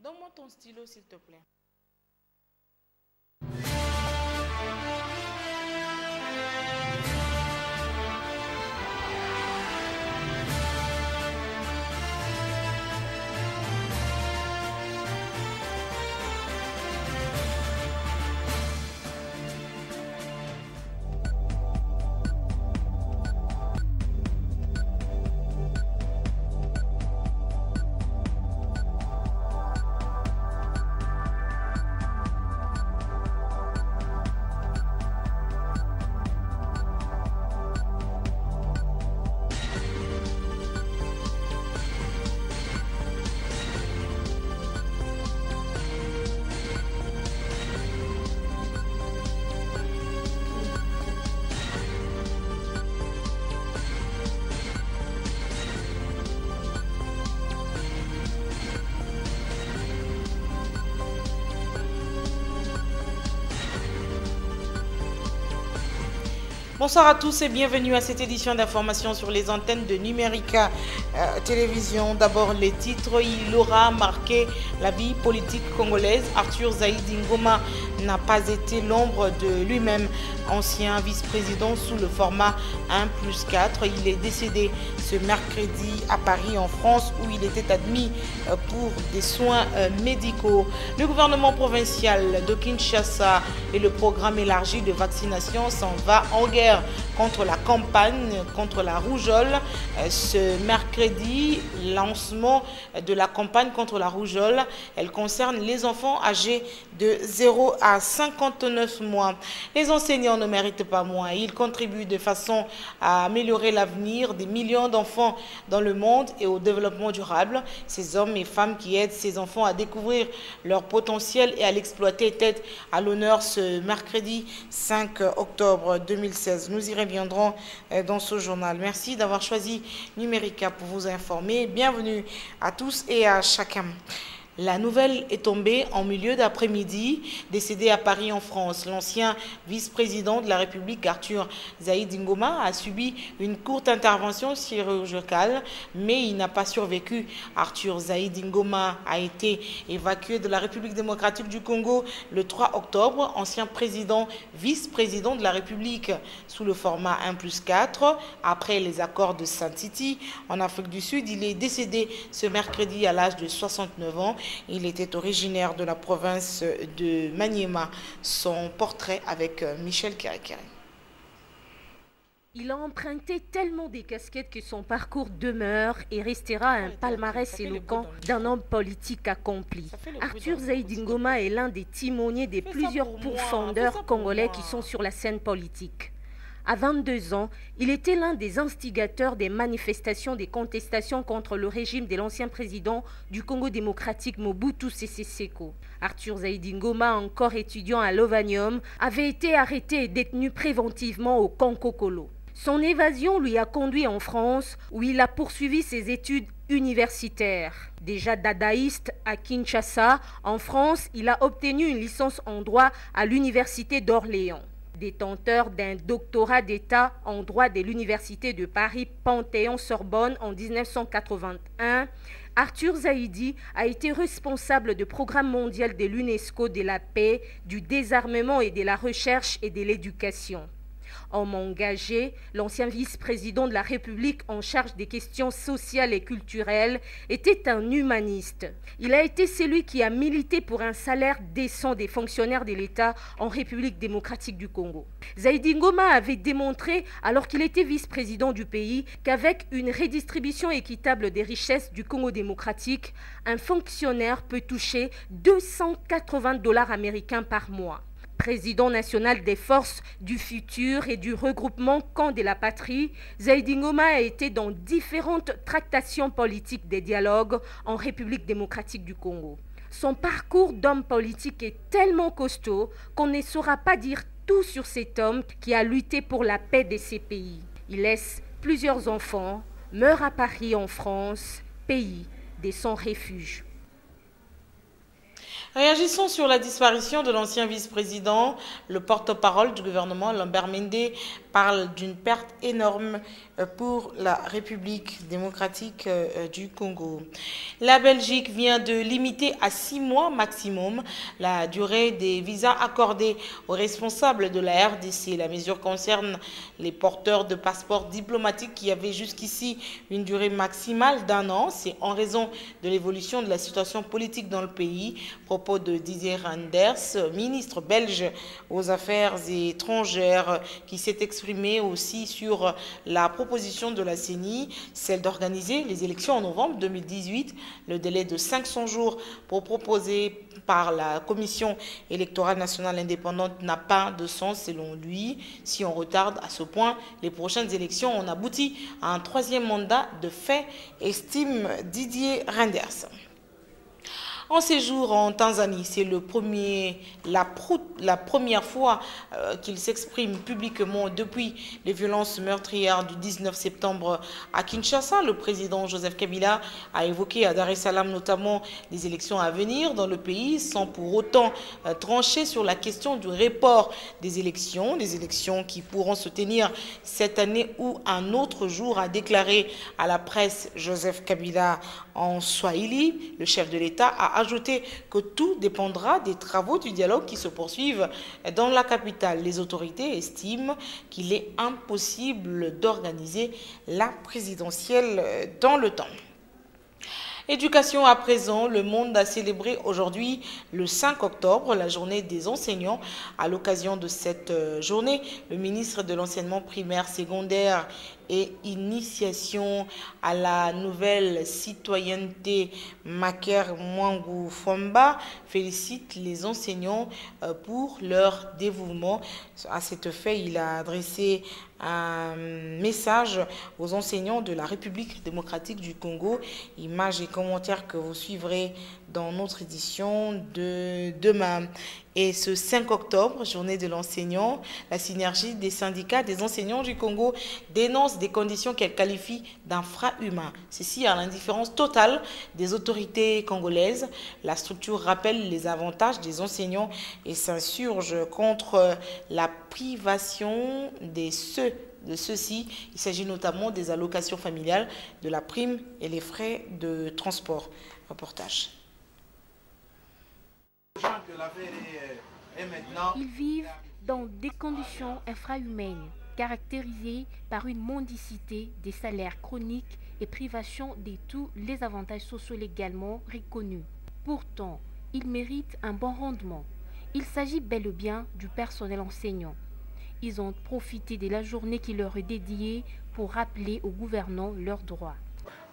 Donne-moi ton stylo, s'il te plaît. Bonsoir à tous et bienvenue à cette édition d'information sur les antennes de Numérica Télévision. D'abord les titres, il aura marqué la vie politique congolaise. Arthur Zaïdi Ngoma n'a pas été l'ombre de lui-même, ancien vice-président sous le format 1+4. Il est décédé ce mercredi à Paris en France où il était admis pour des soins médicaux. Le gouvernement provincial de Kinshasa et le programme élargi de vaccination s'en va en guerre contre la campagne contre la rougeole. Ce mercredi, lancement de la campagne contre la rougeole, elle concerne les enfants âgés de 0 à 59 mois. Les enseignants ne méritent pas moins. Ils contribuent de façon à améliorer l'avenir des millions d'enfants dans le monde et au développement durable. Ces hommes et femmes qui aident ces enfants à découvrir leur potentiel et à l'exploiter étaient à l'honneur ce mercredi 5 octobre 2016. Nous y reviendrons dans ce journal. Merci d'avoir choisi Numérica pour vous informer. Bienvenue à tous et à chacun. La nouvelle est tombée en milieu d'après-midi, décédé à Paris en France. L'ancien vice-président de la République, Arthur Zaïdi Ngoma, a subi une courte intervention chirurgicale, mais il n'a pas survécu. Arthur Zaïdi Ngoma a été évacué de la République démocratique du Congo le 3 octobre, ancien président, vice-président de la République sous le format 1+4. Après les accords de Saint-Titi en Afrique du Sud, il est décédé ce mercredi à l'âge de 69 ans. Il était originaire de la province de Maniema. Son portrait avec Michel Kérékéré. Il a emprunté tellement des casquettes que son parcours demeure et restera un palmarès éloquent d'un homme politique accompli. Arthur Zaïdi Ngoma est l'un des timoniers des plusieurs pourfendeurs congolais qui sont sur la scène politique. À 22 ans, il était l'un des instigateurs des manifestations des contestations contre le régime de l'ancien président du Congo démocratique Mobutu Sese Seko. Arthur Zaïdi Ngoma, encore étudiant à Lovanium, avait été arrêté et détenu préventivement au Kankokolo. Son évasion lui a conduit en France où il a poursuivi ses études universitaires. Déjà dadaïste à Kinshasa, en France, il a obtenu une licence en droit à l'université d'Orléans. Détenteur d'un doctorat d'État en droit de l'Université de Paris Panthéon-Sorbonne en 1981, Arthur Zaïdi a été responsable du programme mondial de l'UNESCO de la paix, du désarmement et de la recherche et de l'éducation. Homme engagé, l'ancien vice-président de la République en charge des questions sociales et culturelles était un humaniste. Il a été celui qui a milité pour un salaire décent des fonctionnaires de l'État en République démocratique du Congo. Zaïdi Ngoma avait démontré, alors qu'il était vice-président du pays, qu'avec une redistribution équitable des richesses du Congo démocratique, un fonctionnaire peut toucher 280 $ américains par mois. Président national des forces du futur et du regroupement Camp de la Patrie, Zaïdi Ngoma a été dans différentes tractations politiques des dialogues en République démocratique du Congo. Son parcours d'homme politique est tellement costaud qu'on ne saura pas dire tout sur cet homme qui a lutté pour la paix de ces pays. Il laisse plusieurs enfants, meurt à Paris en France, pays de son refuge. Réagissons sur la disparition de l'ancien vice-président. Le porte-parole du gouvernement, Lambert Mende, parle d'une perte énorme pour la République démocratique du Congo. La Belgique vient de limiter à 6 mois maximum la durée des visas accordés aux responsables de la RDC. La mesure concerne les porteurs de passeports diplomatiques qui avaient jusqu'ici une durée maximale d'1 an. C'est en raison de l'évolution de la situation politique dans le pays. Propos de Didier Reynders, ministre belge aux Affaires étrangères, qui s'est exprimé aussi sur la proposition de la CENI, celle d'organiser les élections en novembre 2018. Le délai de 500 jours pour proposer par la Commission électorale nationale indépendante n'a pas de sens selon lui. Si on retarde à ce point les prochaines élections, on aboutit à un 3e mandat de fait, estime Didier Reynders. En séjour en Tanzanie, c'est la première fois qu'il s'exprime publiquement depuis les violences meurtrières du 19 septembre à Kinshasa. Le président Joseph Kabila a évoqué à Dar es Salaam notamment les élections à venir dans le pays sans pour autant trancher sur la question du report des élections qui pourront se tenir cette année ou un autre jour, a déclaré à la presse Joseph Kabila en Swahili. Le chef de l'État a ajouté que tout dépendra des travaux du dialogue qui se poursuivent dans la capitale. Les autorités estiment qu'il est impossible d'organiser la présidentielle dans le temps. Éducation à présent, le monde a célébré aujourd'hui le 5 octobre, la journée des enseignants. À l'occasion de cette journée, le ministre de l'enseignement primaire, secondaire et initiation à la nouvelle citoyenneté, Maker Mwangu Fomba, félicite les enseignants pour leur dévouement. À cet effet, il a adressé un message aux enseignants de la République démocratique du Congo. Images et commentaires que vous suivrez dans notre édition de demain. Et ce 5 octobre, journée de l'enseignant, la synergie des syndicats des enseignants du Congo dénonce des conditions qu'elle qualifie d'infra-humains. Ceci à l'indifférence totale des autorités congolaises. La structure rappelle les avantages des enseignants et s'insurge contre la privation de ceux-ci. Il s'agit notamment des allocations familiales, de la prime et les frais de transport. Reportage. Ils vivent dans des conditions infrahumaines, caractérisées par une mendicité, des salaires chroniques et privation de tous les avantages sociaux légalement reconnus. Pourtant, ils méritent un bon rendement. Il s'agit bel et bien du personnel enseignant. Ils ont profité de la journée qui leur est dédiée pour rappeler aux gouvernants leurs droits.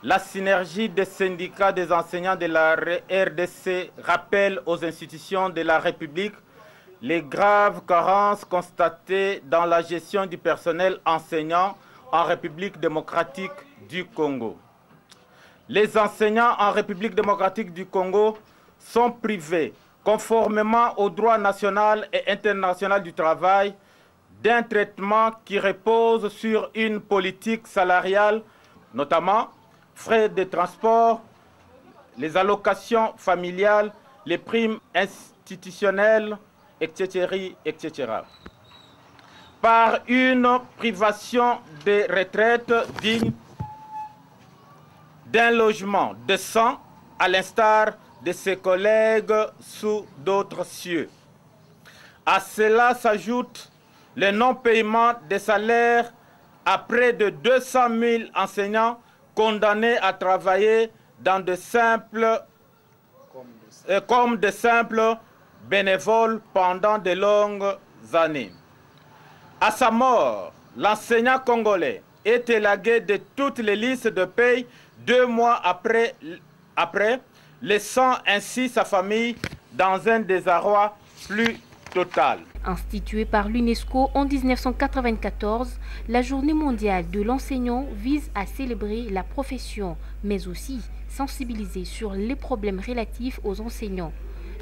La synergie des syndicats des enseignants de la RDC rappelle aux institutions de la République les graves carences constatées dans la gestion du personnel enseignant en République démocratique du Congo. Les enseignants en République démocratique du Congo sont privés, conformément au droit national et international du travail, d'un traitement qui repose sur une politique salariale, notamment frais de transport, les allocations familiales, les primes institutionnelles, etc., etc. Par une privation de retraite digne, d'un logement décent, à l'instar de ses collègues sous d'autres cieux. À cela s'ajoute le non-paiement des salaires à près de 200 000 enseignants condamnés à travailler dans comme de simples bénévoles pendant de longues années. À sa mort, l'enseignant congolais est élagué de toutes les listes de paye 2 mois après, laissant ainsi sa famille dans un désarroi plus total. Instituée par l'UNESCO en 1994, la Journée mondiale de l'enseignant vise à célébrer la profession, mais aussi sensibiliser sur les problèmes relatifs aux enseignants.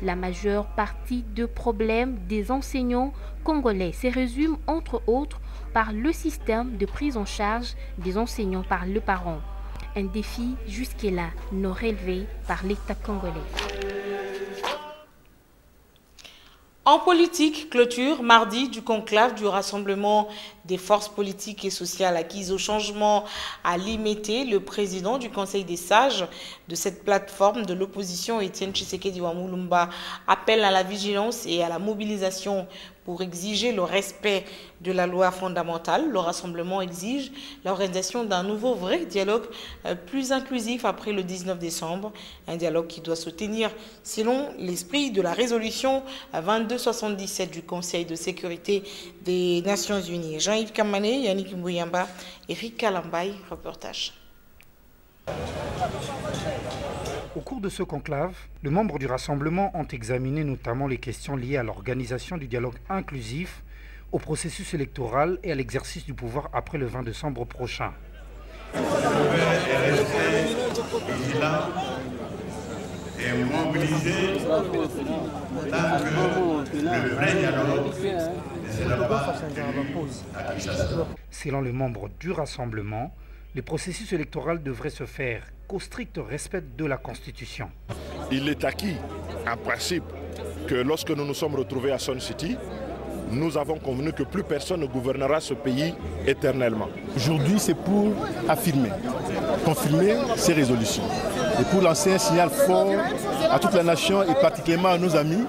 La majeure partie des problèmes des enseignants congolais se résume entre autres par le système de prise en charge des enseignants par les parents. Un défi jusque-là non relevé par l'État congolais. En politique, clôture mardi du conclave du rassemblement des forces politiques et sociales acquises au changement à Limete. Le président du Conseil des sages de cette plateforme de l'opposition, Étienne Tshisekedi Wamulumba, appelle à la vigilance et à la mobilisation pour exiger le respect de la loi fondamentale. Le rassemblement exige l'organisation d'un nouveau vrai dialogue plus inclusif après le 19 décembre. Un dialogue qui doit se tenir selon l'esprit de la résolution 2277 du Conseil de sécurité des Nations Unies. Jean-Yves Kamané, Yannick Mbouyamba, Eric Kalambay, reportage. Au cours de ce conclave, les membres du rassemblement ont examiné notamment les questions liées à l'organisation du dialogue inclusif, au processus électoral et à l'exercice du pouvoir après le 20 décembre prochain. Selon les membres du rassemblement, le processus électoral devrait se faire qu'au strict respect de la Constitution. Il est acquis, en principe, que lorsque nous nous sommes retrouvés à Sun City, nous avons convenu que plus personne ne gouvernera ce pays éternellement. Aujourd'hui, c'est pour affirmer, confirmer ces résolutions et pour lancer un signal fort à toute la nation et particulièrement à nos amis,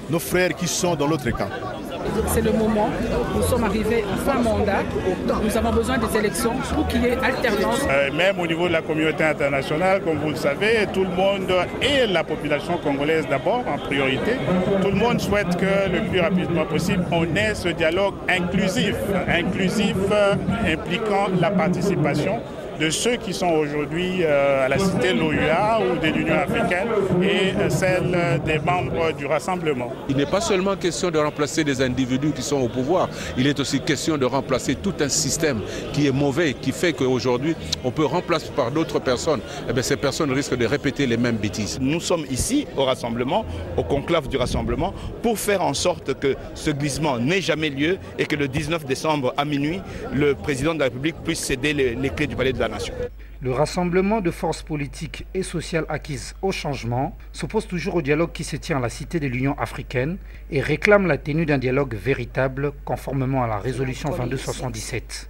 nos frères qui sont dans l'autre camp. C'est le moment, nous sommes arrivés en fin mandat, nous avons besoin des élections pour qu'il y ait alternance. Même au niveau de la communauté internationale, comme vous le savez, tout le monde et la population congolaise d'abord en priorité, tout le monde souhaite que le plus rapidement possible on ait ce dialogue inclusif impliquant la participation de ceux qui sont aujourd'hui à la cité de l'OUA ou de l'Union africaine et celle des membres du rassemblement. Il n'est pas seulement question de remplacer des individus qui sont au pouvoir, il est aussi question de remplacer tout un système qui est mauvais, qui fait qu'aujourd'hui on peut remplacer par d'autres personnes. Et bien, ces personnes risquent de répéter les mêmes bêtises. Nous sommes ici au rassemblement, au conclave du rassemblement, pour faire en sorte que ce glissement n'ait jamais lieu et que le 19 décembre à minuit, le président de la République puisse céder les clés du palais de la Nation. Le rassemblement de forces politiques et sociales acquises au changement s'oppose toujours au dialogue qui se tient à la Cité de l'Union africaine et réclame la tenue d'un dialogue véritable conformément à la résolution 2277.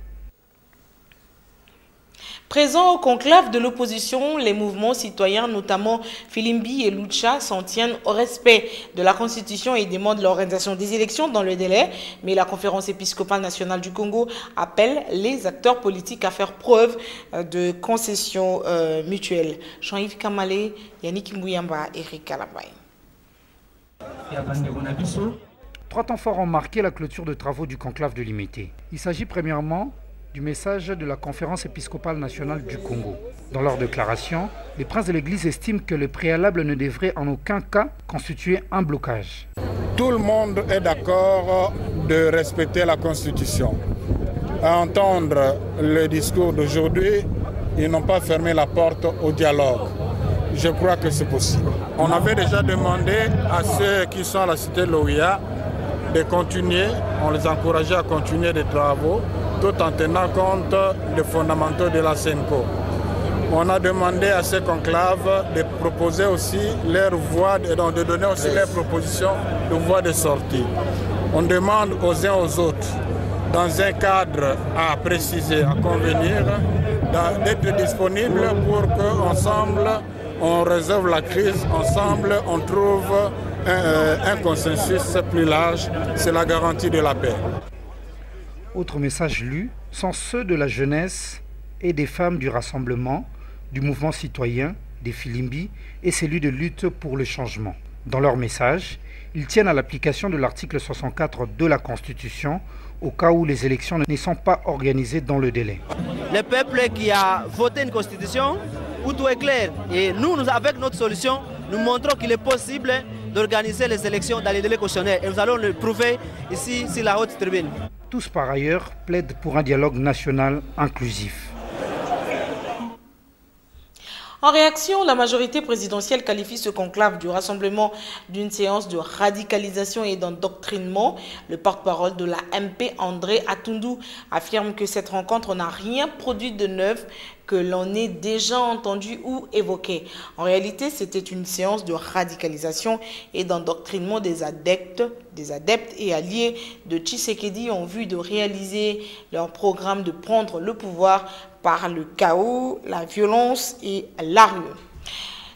Présents au conclave de l'opposition, les mouvements citoyens, notamment Filimbi et Lucha, s'en tiennent au respect de la Constitution et demandent l'organisation des élections dans le délai. Mais la Conférence épiscopale nationale du Congo appelle les acteurs politiques à faire preuve de concession mutuelle. Jean-Yves Kamalé, Yannick Mbouyamba, Eric Kalambay. 3 temps forts ont marqué la clôture de travaux du conclave de Limete. Il s'agit premièrement du message de la Conférence épiscopale nationale du Congo. Dans leur déclaration, les princes de l'Église estiment que le préalable ne devrait en aucun cas constituer un blocage. Tout le monde est d'accord de respecter la Constitution. À entendre le discours d'aujourd'hui, ils n'ont pas fermé la porte au dialogue. Je crois que c'est possible. On avait déjà demandé à ceux qui sont à la cité de l'OUA de continuer, on les encourageait à continuer les travaux, tout en tenant compte des fondamentaux de la CENCO. On a demandé à ces conclaves de proposer aussi leur voie, de donner aussi leurs propositions de voie de sortie. On demande aux uns aux autres, dans un cadre à préciser, à convenir, d'être disponibles pour qu'ensemble, on résolve la crise, ensemble, on trouve un consensus plus large, c'est la garantie de la paix. Autres messages lus sont ceux de la jeunesse et des femmes du rassemblement, du mouvement citoyen, des Filimbi et celui de lutte pour le changement. Dans leur message, ils tiennent à l'application de l'article 64 de la Constitution au cas où les élections ne sont pas organisées dans le délai. Le peuple qui a voté une Constitution où tout est clair et nous, avec notre solution, nous montrons qu'il est possible d'organiser les élections dans les délais cautionnaires et nous allons le prouver ici sur la haute tribune. Tous par ailleurs plaident pour un dialogue national inclusif. En réaction, la majorité présidentielle qualifie ce conclave du rassemblement d'une séance de radicalisation et d'endoctrinement. Le porte-parole de la MP, André Atundu, affirme que cette rencontre n'a rien produit de neuf que l'on ait déjà entendu ou évoqué. En réalité, c'était une séance de radicalisation et d'endoctrinement des adeptes et alliés de Tshisekedi en vue de réaliser leur programme de prendre le pouvoir par le chaos, la violence et la rue.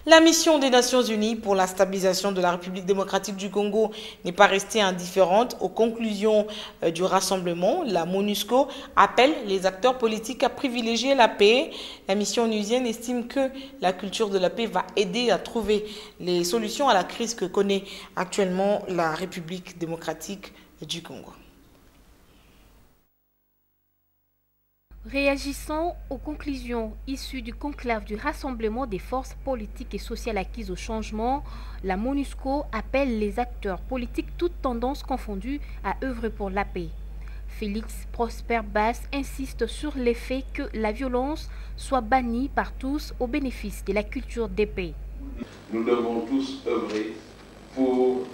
La mission des Nations Unies pour la stabilisation de la République démocratique du Congo n'est pas restée indifférente aux conclusions du rassemblement. La MONUSCO appelle les acteurs politiques à privilégier la paix. La mission onusienne estime que la culture de la paix va aider à trouver les solutions à la crise que connaît actuellement la République démocratique du Congo. Réagissant aux conclusions issues du conclave du rassemblement des forces politiques et sociales acquises au changement, la MONUSCO appelle les acteurs politiques, toutes tendances confondues, à œuvrer pour la paix. Félix Prosper Bass insiste sur l'effet que la violence soit bannie par tous au bénéfice de la culture des paix. Nous devons tous œuvrer pour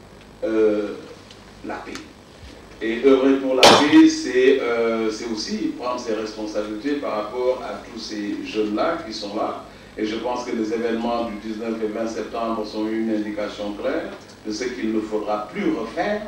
la paix. Et œuvrer pour la paix, c'est aussi prendre ses responsabilités par rapport à tous ces jeunes-là qui sont là. Et je pense que les événements du 19 et 20 septembre sont une indication claire de ce qu'il ne faudra plus refaire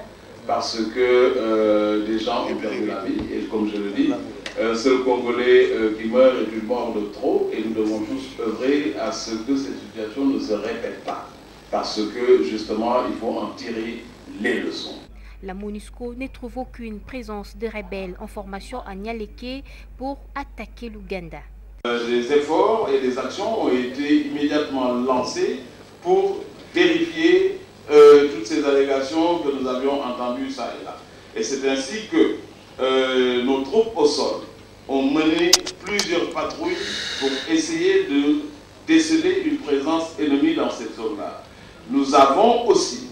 parce que des gens ont perdu la vie. Et comme je le dis, un seul Congolais qui meurt est une mort de trop. Et nous devons tous œuvrer à ce que cette situation ne se répète pas. Parce que justement, il faut en tirer les leçons. La MONUSCO ne trouve aucune présence de rebelles en formation à Nyaleke pour attaquer l'Ouganda. Des efforts et des actions ont été immédiatement lancés pour vérifier toutes ces allégations que nous avions entendues ça et là. Et c'est ainsi que nos troupes au sol ont mené plusieurs patrouilles pour essayer de déceler une présence ennemie dans cette zone-là. Nous avons aussi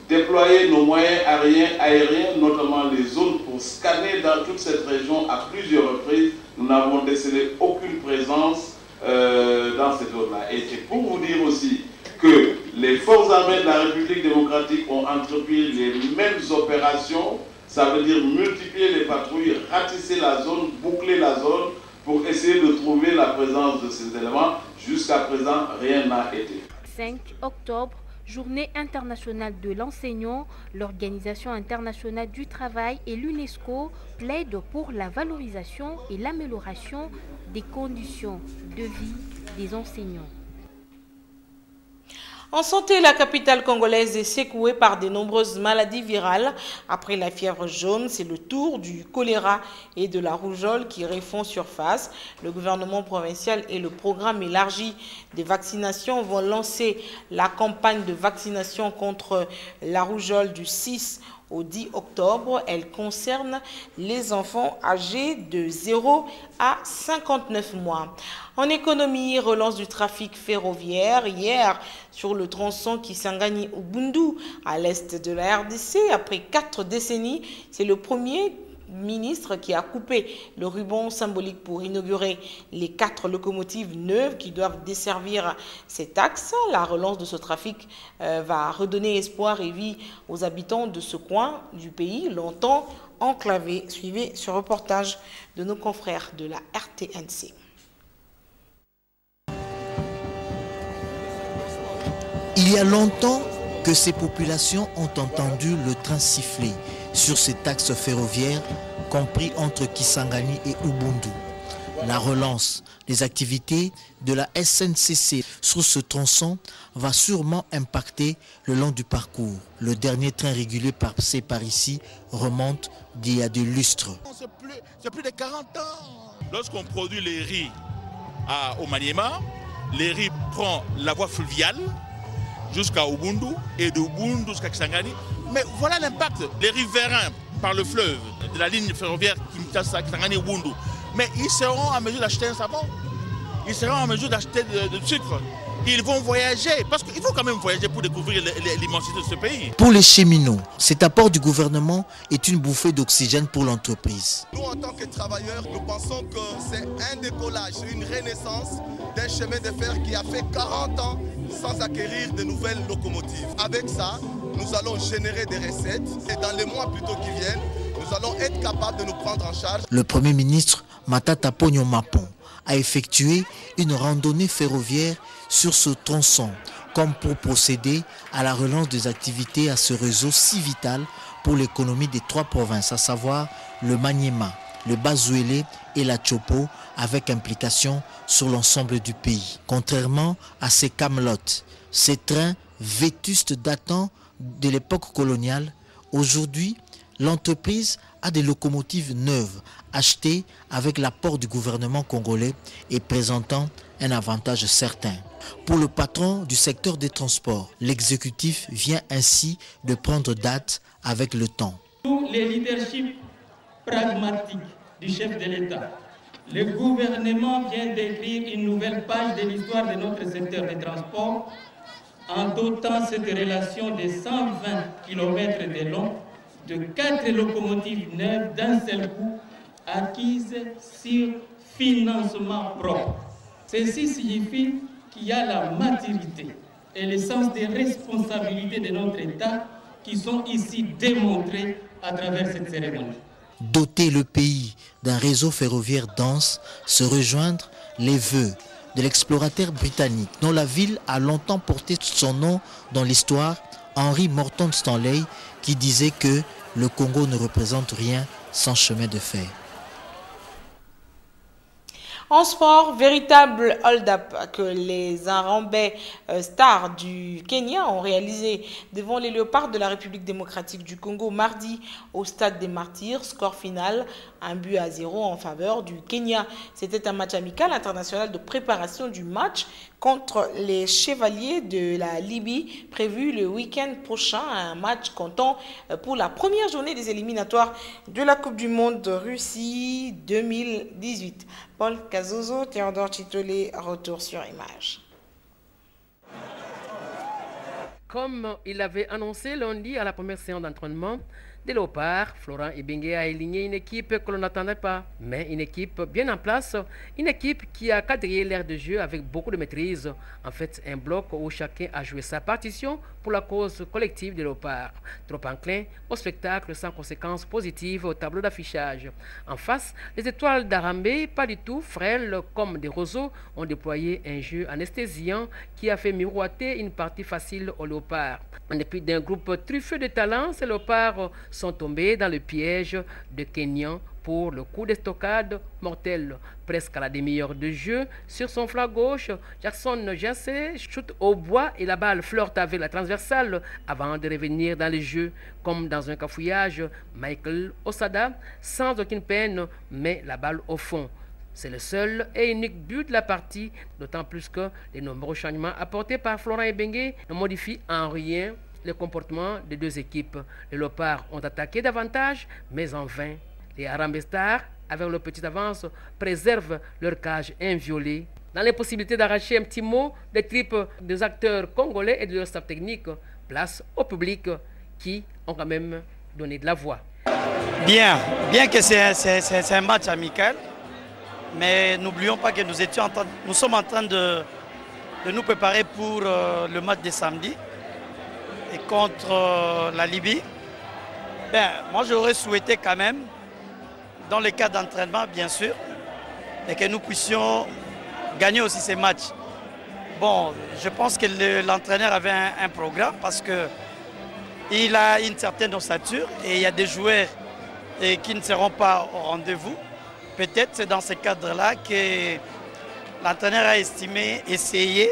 déployer nos moyens aériens, notamment les zones, pour scanner dans toute cette région à plusieurs reprises. Nous n'avons décelé aucune présence dans cette zone-là. Et c'est pour vous dire aussi que les forces armées de la République démocratique ont entrepris les mêmes opérations. Ça veut dire multiplier les patrouilles, ratisser la zone, boucler la zone pour essayer de trouver la présence de ces éléments. Jusqu'à présent, rien n'a été. 5 octobre. Journée internationale de l'enseignant, l'Organisation internationale du travail et l'UNESCO plaident pour la valorisation et l'amélioration des conditions de vie des enseignants. En santé, la capitale congolaise est secouée par de nombreuses maladies virales. Après la fièvre jaune, c'est le tour du choléra et de la rougeole qui refont surface. Le gouvernement provincial et le programme élargi des vaccinations vont lancer la campagne de vaccination contre la rougeole du 6 au 10 octobre. Elle concerne les enfants âgés de 0 à 59 mois. En économie, relance du trafic ferroviaire. Hier, sur le tronçon Kisangani-Ubundu, à l'est de la RDC, après 4 décennies, c'est le premier ministre qui a coupé le ruban symbolique pour inaugurer les 4 locomotives neuves qui doivent desservir cet axe. La relance de ce trafic va redonner espoir et vie aux habitants de ce coin du pays, longtemps enclavé. Suivez ce reportage de nos confrères de la RTNC. Il y a longtemps que ces populations ont entendu le train siffler sur cet axe ferroviaire compris entre Kisangani et Ubundu. La relance des activités de la SNCC sur ce tronçon va sûrement impacter le long du parcours. Le dernier train régulier passé par ici remonte d'il y a des lustres. C'est plus de 40 ans. Lorsqu'on produit les riz au Maniema, les riz prend la voie fluviale jusqu'à Ubundu et de Ubundu jusqu'à Kisangani. Mais voilà l'impact des riverains par le fleuve de la ligne ferroviaire Kisangani-Ubundu. Mais ils seront en mesure d'acheter un savon, ils seront en mesure d'acheter du sucre, ils vont voyager. Parce qu'il faut quand même voyager pour découvrir l'immensité de ce pays. Pour les cheminots, cet apport du gouvernement est une bouffée d'oxygène pour l'entreprise. Nous, en tant que travailleurs, nous pensons que c'est un décollage, une renaissance d'un chemin de fer qui a fait 40 ans sans acquérir de nouvelles locomotives. Avec ça, nous allons générer des recettes et dans les mois plutôt qui viennent, nous allons être capables de nous prendre en charge. Le Premier ministre Matata Ponyo Mapon a effectué une randonnée ferroviaire sur ce tronçon, comme pour procéder à la relance des activités à ce réseau si vital pour l'économie des 3 provinces, à savoir le Maniema, le Bas-Ouélé et la Chopo, avec implication sur l'ensemble du pays. Contrairement à ces camelotes, ces trains vétustes datant de l'époque coloniale, aujourd'hui, l'entreprise a des locomotives neuves achetées avec l'apport du gouvernement congolais et présentant un avantage certain. Pour le patron du secteur des transports, l'exécutif vient ainsi de prendre date avec le temps. Tous les leaderships pragmatiques du chef de l'État, le gouvernement vient d'écrire une nouvelle page de l'histoire de notre secteur des transports en dotant cette relation de 120 km de long de 4 locomotives neuves d'un seul coup acquises sur financement propre. Ceci signifie qu'il y a la maturité et le sens des responsabilités de notre État qui sont ici démontrés à travers cette cérémonie. Doter le pays d'un réseau ferroviaire dense, se rejoindre les vœux de l'explorateur britannique dont la ville a longtemps porté son nom dans l'histoire, Henry Morton Stanley, qui disait que le Congo ne représente rien sans chemin de fer. En sport, véritable hold-up que les Harambee Stars du Kenya ont réalisé devant les Léopards de la République démocratique du Congo mardi au Stade des Martyrs. Score final, 1-0 en faveur du Kenya. C'était un match amical international de préparation du match contre les Chevaliers de la Libye, prévu le week-end prochain, un match comptant pour la première journée des éliminatoires de la Coupe du Monde de Russie 2018. Paul Kazozo, Théodore Chitolé, retour sur image. Comme il avait annoncé lundi à la première séance d'entraînement des Léopards, Florent Ibenge a aligné une équipe que l'on n'attendait pas, mais une équipe bien en place, une équipe qui a quadrillé l'aire de jeu avec beaucoup de maîtrise. En fait, un bloc où chacun a joué sa partition pour la cause collective des Léopards. Trop enclin au spectacle sans conséquences positives au tableau d'affichage. En face, les étoiles d'Harambee, pas du tout frêles comme des roseaux, ont déployé un jeu anesthésiant qui a fait miroiter une partie facile aux Léopards. En dépit d'un groupe truffé de talents, ces Léopards sont tombés dans le piège de Kenyan pour le coup de stockade mortel. Presque à la demi-heure de jeu, sur son flanc gauche, Jackson Jensé shoot au bois et la balle flirte avec la transversale avant de revenir dans le jeu. Comme dans un cafouillage, Michael Osada, sans aucune peine, met la balle au fond. C'est le seul et unique but de la partie, d'autant plus que les nombreux changements apportés par Florent Ibenge ne modifient en rien le comportement des deux équipes. Les Léopards ont attaqué davantage, mais en vain. Les Harambee Stars, avec leur petite avance, préservent leur cage inviolée. Dans les possibilités d'arracher un petit mot des tripes des acteurs congolais et de leur staff technique, place au public qui ont quand même donné de la voix. Bien que c'est un match amical, mais n'oublions pas que nous sommes en train de nous préparer pour le match de samedi et contre la Libye. Moi j'aurais souhaité quand même, dans le cadre d'entraînement bien sûr, et que nous puissions gagner aussi ces matchs. Bon, je pense que l'entraîneur avait un programme parce qu'il a une certaine ossature et il y a des joueurs qui ne seront pas au rendez-vous. Peut-être c'est dans ce cadre-là que l'entraîneur a estimé essayer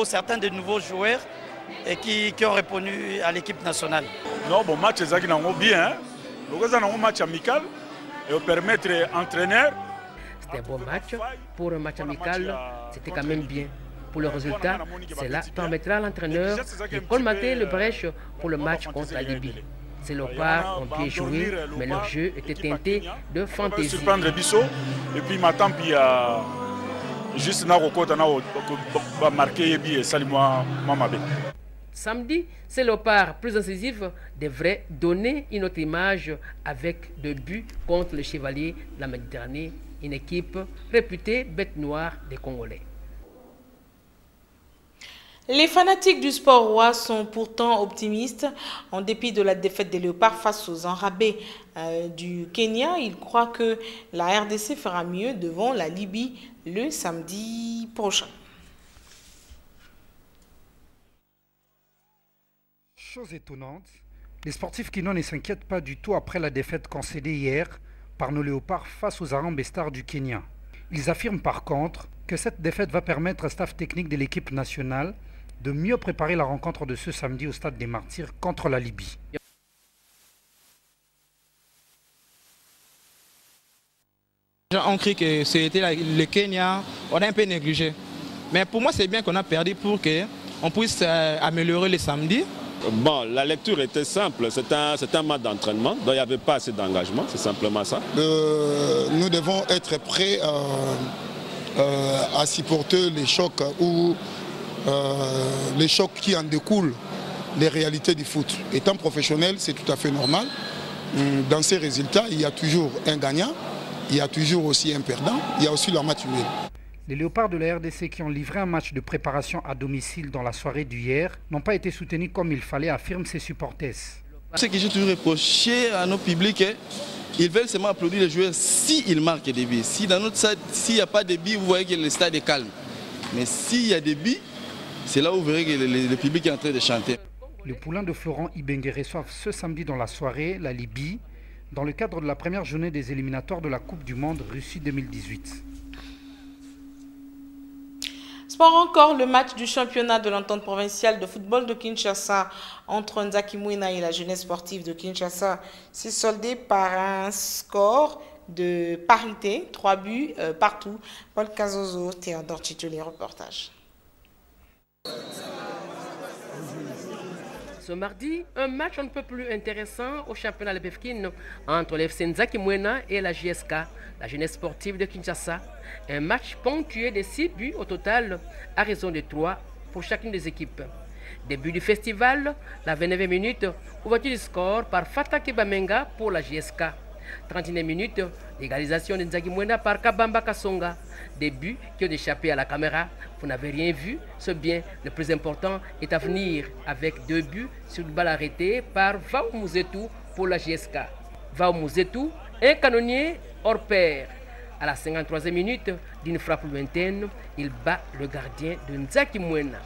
certains de nouveaux joueurs et qui ont répondu à l'équipe nationale. Non, bon match c'est bien. C'est un match amical et permettre entraîneur. C'était un bon match. Pour un match amical, c'était quand même bien. Pour le résultat, cela permettra à l'entraîneur de colmater le brèche pour le match contre la Libye. Ces Léopards ont bien joué, mais leur jeu était teinté de fantaisie. Et puis maintenant, juste na kokota na ba marquer yebi salimo mamabe. Samedi, ces léopards plus incisifs devraient donner une autre image avec 2 buts contre le Chevalier de la Méditerranée, une équipe réputée bête noire des Congolais. Les fanatiques du sport roi sont pourtant optimistes. En dépit de la défaite des léopards face aux enrabés du Kenya, ils croient que la RDC fera mieux devant la Libye le samedi prochain. Chose étonnante, les sportifs kinois ne s'inquiètent pas du tout après la défaite concédée hier par nos léopards face aux Harambee Stars du Kenya. Ils affirment par contre que cette défaite va permettre au staff technique de l'équipe nationale de mieux préparer la rencontre de ce samedi au Stade des Martyrs contre la Libye. On crie que c'était le Kenya, on a un peu négligé. Mais pour moi, c'est bien qu'on a perdu pour qu'on puisse améliorer le samedi. Bon, la lecture était simple, c'est un match d'entraînement, donc il n'y avait pas assez d'engagement, c'est simplement ça. Nous devons être prêts à supporter les chocs ou les chocs qui en découlent, les réalités du foot. Étant professionnel, c'est tout à fait normal. Dans ces résultats, il y a toujours un gagnant, il y a toujours aussi un perdant, il y a aussi leur match nul. Les léopards de la RDC qui ont livré un match de préparation à domicile dans la soirée d'hier n'ont pas été soutenus comme il fallait, affirment ses supporters. Ce que j'ai toujours reproché à nos publics, ils veulent seulement applaudir les joueurs s'ils marquent des buts. Si dans notre stade, s'il n'y a pas de buts, vous voyez que le stade est calme. Mais s'il y a des buts, c'est là où vous verrez que le public est en train de chanter. Le poulain de Florent Ibenge reçoivent ce samedi dans la soirée la Libye dans le cadre de la première journée des éliminatoires de la Coupe du Monde Russie 2018. Sport encore, le match du championnat de l'entente provinciale de football de Kinshasa entre Nzaki Mwina et la jeunesse sportive de Kinshasa s'est soldé par un score de parité, 3 buts partout. Paul Kazozo, Théodore Titoli, reportage. Ce mardi, un match on ne peut plus intéressant au championnat de Befkin entre l'FC Nzaki Mwina et la JSK, la jeunesse sportive de Kinshasa. Un match ponctué de 6 buts au total, à raison de 3 pour chacune des équipes. Début du festival, la 29e minute, ouverture du score par Fataki Bamenga pour la JSK. 39 minutes, l'égalisation de Nzaki Mwina par Kabamba Kasonga. Des buts qui ont échappé à la caméra. Vous n'avez rien vu, c'est bien. Le plus important est à venir avec 2 buts sur une balle arrêtée par Vao Mouzetou pour la JSK. Vao Mouzetou, un canonnier hors pair. À la 53e minute, d'une frappe lointaine, il bat le gardien de Nzaki Mwina.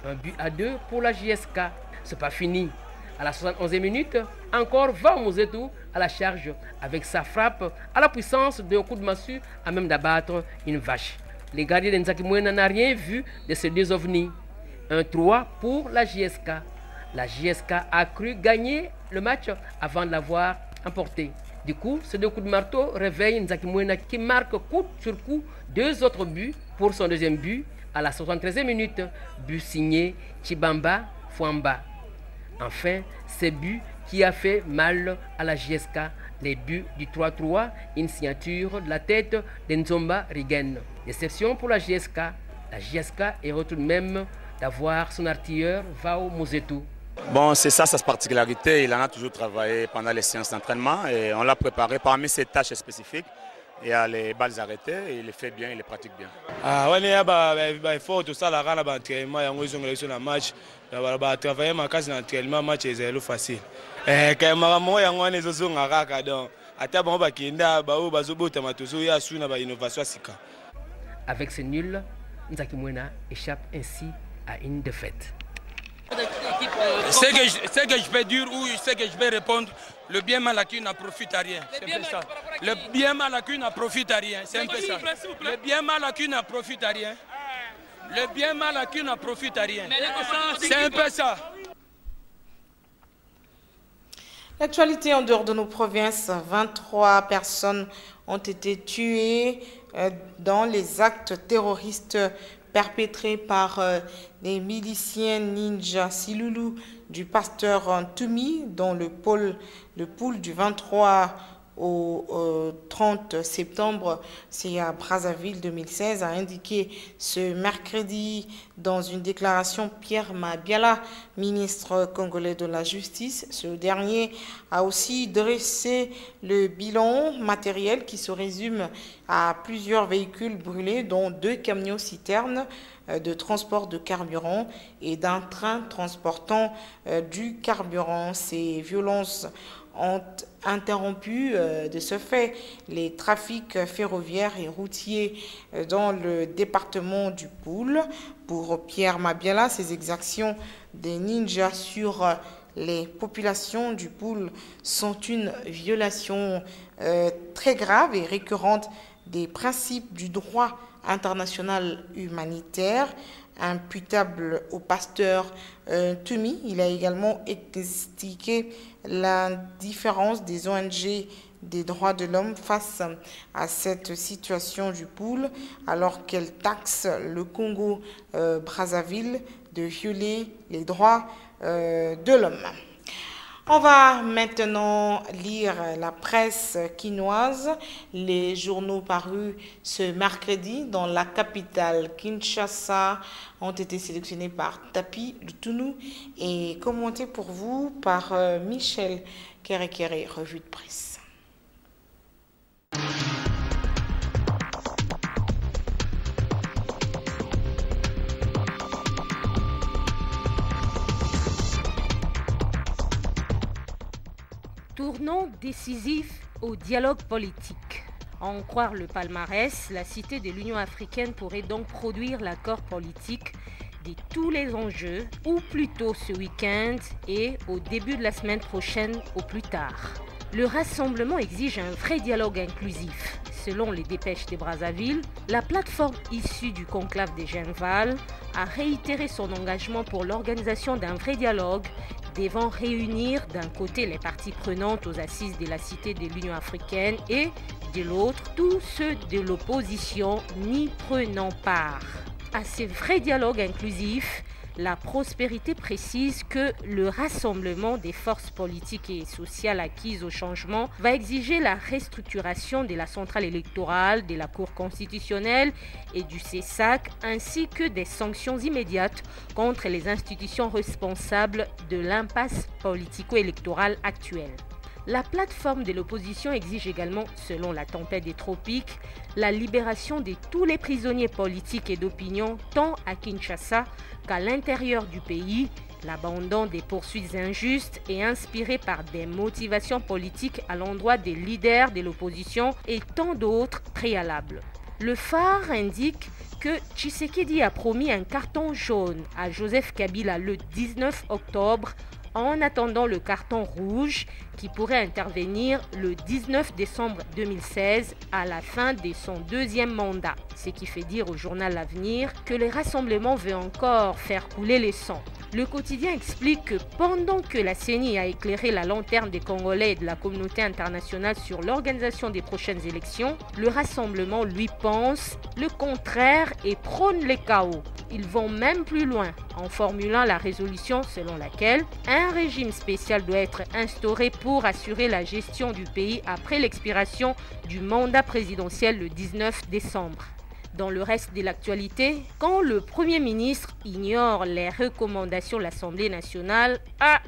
1 but à 2 pour la JSK. C'est pas fini. À la 71e minute, encore Vao Mouzetou à la charge avec sa frappe à la puissance d'un coup de massue à même d'abattre une vache. Les gardiens de Nzaki Mwina n'ont rien vu de ces 2 ovnis. 1-3 pour la JSK. La JSK a cru gagner le match avant de l'avoir emporté. Du coup, ces 2 coups de marteau réveillent Nzaki Mwina qui marque coup sur coup 2 autres buts pour son 2e but à la 73e minute. But signé Chibamba Fwamba. Enfin, ces buts qui a fait mal à la JSK, les buts du 3-3, une signature de la tête d'Enzomba Rigen. Déception pour la JSK. La JSK est heureux tout de même d'avoir son artilleur Vao Mouzetou. Bon, c'est ça sa particularité. Il en a toujours travaillé pendant les séances d'entraînement et on l'a préparé parmi ses tâches spécifiques. Il y a les balles arrêtées, et il les fait bien, il les pratique bien. Il faut tout ça, la rana d'entraînement, il y a un match, travailler ma case d'entraînement, match est facile. Quand maman y a un les autres raka donc, ata bon bakinda ba o bazobo tamatoso ya suna ba innovation sika. Avec ce nul, Nzaki Mwina échappe ainsi à une défaite. Ce que je peux dire ou ce que je vais répondre, le bien mal acquis n'en profite à rien. C'est un peu ça. Le bien mal acquis n'en profite à rien. C'est un peu ça. Le bien mal acquis n'en profite à rien. Le bien mal acquis n'en profite à rien. C'est un peu ça. L'actualité en dehors de nos provinces, 23 personnes ont été tuées dans les actes terroristes perpétrés par les miliciens ninja Silulu du pasteur Ntumi, dont le pôle du 23 au 30 septembre, c'est à Brazzaville 2016, a indiqué ce mercredi dans une déclaration Pierre Mabiala, ministre congolais de la Justice. Ce dernier a aussi dressé le bilan matériel qui se résume à plusieurs véhicules brûlés, dont 2 camions-citernes de transport de carburant et d'un train transportant du carburant. Ces violences ont interrompu de ce fait les trafics ferroviaires et routiers dans le département du Poul. Pour Pierre Mabiala, ces exactions des ninjas sur les populations du Poul sont une violation très grave et récurrente des principes du droit international humanitaire, imputable au pasteur Tumi. Il a également expliqué l'indifférence des ONG des droits de l'homme face à cette situation du Poul, alors qu'elle taxe le Congo Brazzaville de violer les droits de l'homme. On va maintenant lire la presse quinoise. Les journaux parus ce mercredi dans la capitale Kinshasa ont été sélectionnés par Tapi Lutunou et commentés pour vous par Michel Kerekere, revue de presse. Tournant décisif au dialogue politique. À en croire le palmarès, la Cité de l'Union africaine pourrait donc produire l'accord politique de tous les enjeux, ou plutôt ce week-end et au début de la semaine prochaine au plus tard. Le rassemblement exige un vrai dialogue inclusif. Selon les dépêches de Brazzaville, la plateforme issue du conclave de Genval a réitéré son engagement pour l'organisation d'un vrai dialogue devant réunir d'un côté les parties prenantes aux assises de la Cité de l'Union africaine et de l'autre tous ceux de l'opposition n'y prenant part. À ce vrai dialogue inclusif, la prospérité précise que le rassemblement des forces politiques et sociales acquises au changement va exiger la restructuration de la centrale électorale, de la Cour constitutionnelle et du CESAC, ainsi que des sanctions immédiates contre les institutions responsables de l'impasse politico-électorale actuelle. La plateforme de l'opposition exige également, selon la tempête des tropiques, la libération de tous les prisonniers politiques et d'opinion, tant à Kinshasa qu'à l'intérieur du pays, l'abandon des poursuites injustes et inspirées par des motivations politiques à l'endroit des leaders de l'opposition et tant d'autres préalables. Le phare indique que Tshisekedi a promis un carton jaune à Joseph Kabila le 19 octobre en attendant le carton rouge qui pourrait intervenir le 19 décembre 2016 à la fin de son deuxième mandat. Ce qui fait dire au journal L'Avenir que les rassemblements veulent encore faire couler les sangs. Le quotidien explique que pendant que la CENI a éclairé la lanterne des Congolais et de la communauté internationale sur l'organisation des prochaines élections, le rassemblement lui pense le contraire et prône les chaos. Ils vont même plus loin en formulant la résolution selon laquelle un régime spécial doit être instauré pour assurer la gestion du pays après l'expiration du mandat présidentiel le 19 décembre. Dans le reste de l'actualité, quand le Premier ministre ignore les recommandations de l'Assemblée nationale,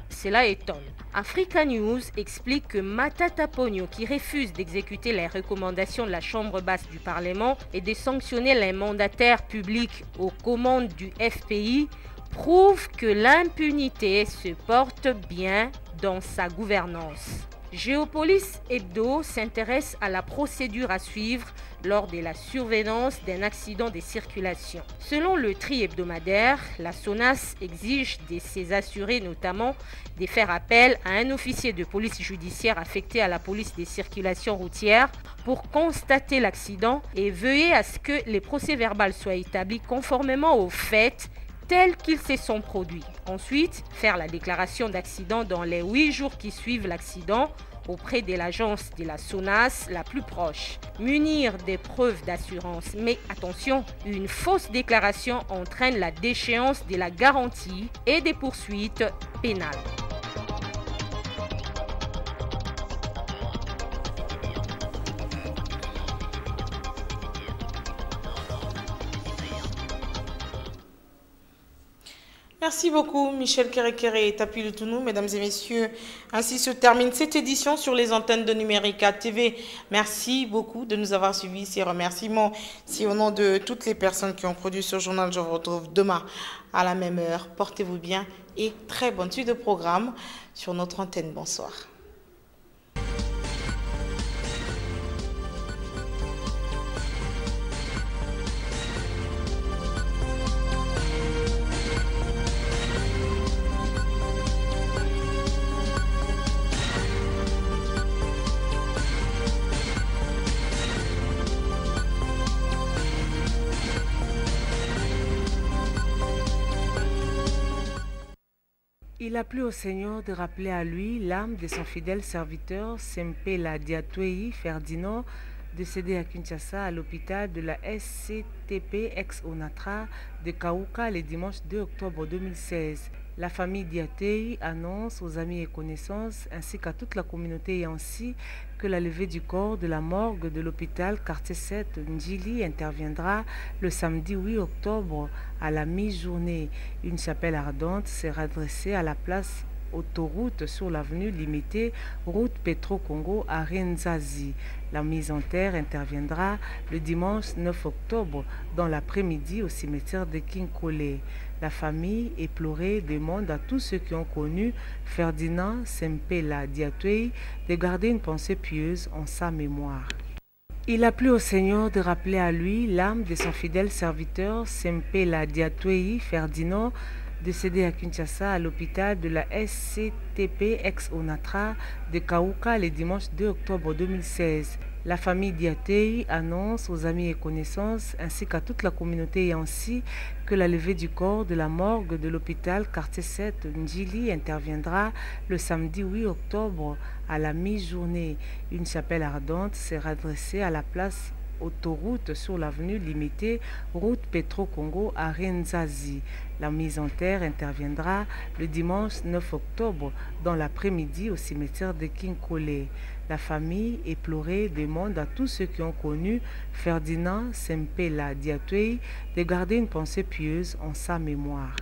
cela étonne. Africa News explique que Matata Ponyo, qui refuse d'exécuter les recommandations de la Chambre basse du Parlement et de sanctionner les mandataires publics aux commandes du FPI, prouve que l'impunité se porte bien dans sa gouvernance. Géopolis Hebdo s'intéresse à la procédure à suivre lors de la survenance d'un accident de circulation. Selon le tri hebdomadaire, la SONAS exige de ses assurés notamment de faire appel à un officier de police judiciaire affecté à la police des circulations routières pour constater l'accident et veiller à ce que les procès-verbaux soient établis conformément aux faits tels qu'ils se sont produits. Ensuite, faire la déclaration d'accident dans les 8 jours qui suivent l'accident auprès de l'agence de la SONAS la plus proche. Munir des preuves d'assurance. Mais attention, une fausse déclaration entraîne la déchéance de la garantie et des poursuites pénales. Merci beaucoup, Michel Kérékéré et Tapi Lutunou. Mesdames et messieurs, ainsi se termine cette édition sur les antennes de Numérica TV. Merci beaucoup de nous avoir suivis. Ces remerciements, si au nom de toutes les personnes qui ont produit ce journal, je vous retrouve demain à la même heure. Portez-vous bien et très bonne suite de programme sur notre antenne. Bonsoir. Il a plu au Seigneur de rappeler à lui l'âme de son fidèle serviteur Sempela Diatwei Ferdinand, décédé à Kinshasa à l'hôpital de la SCTP ex-Onatra de Kaouka le dimanche 2 octobre 2016. La famille Diatwei annonce aux amis et connaissances ainsi qu'à toute la communauté Yansi que la levée du corps de la morgue de l'hôpital quartier 7 Ndjili interviendra le samedi 8 octobre à la mi-journée. Une chapelle ardente sera dressée à la place autoroute sur l'avenue limitée route Petro-Congo à Renzazi. La mise en terre interviendra le dimanche 9 octobre dans l'après-midi au cimetière de Kinkole. La famille éplorée demande à tous ceux qui ont connu Ferdinand Sempela Diatwei de garder une pensée pieuse en sa mémoire. Il a plu au Seigneur de rappeler à lui l'âme de son fidèle serviteur Sempela Diatwei Ferdinand, décédé à Kinshasa à l'hôpital de la SCTP ex-Onatra de Kaouka le dimanche 2 octobre 2016. La famille Diatwei annonce aux amis et connaissances ainsi qu'à toute la communauté Yansi que la levée du corps de la morgue de l'hôpital quartier 7 Ndjili interviendra le samedi 8 octobre à la mi-journée. Une chapelle ardente sera dressée à la place autoroute sur l'avenue limitée route Petro-Congo à Renzazi. La mise en terre interviendra le dimanche 9 octobre dans l'après-midi au cimetière de Kinkole. La famille éplorée demande à tous ceux qui ont connu Ferdinand Sempela Diatwei de garder une pensée pieuse en sa mémoire.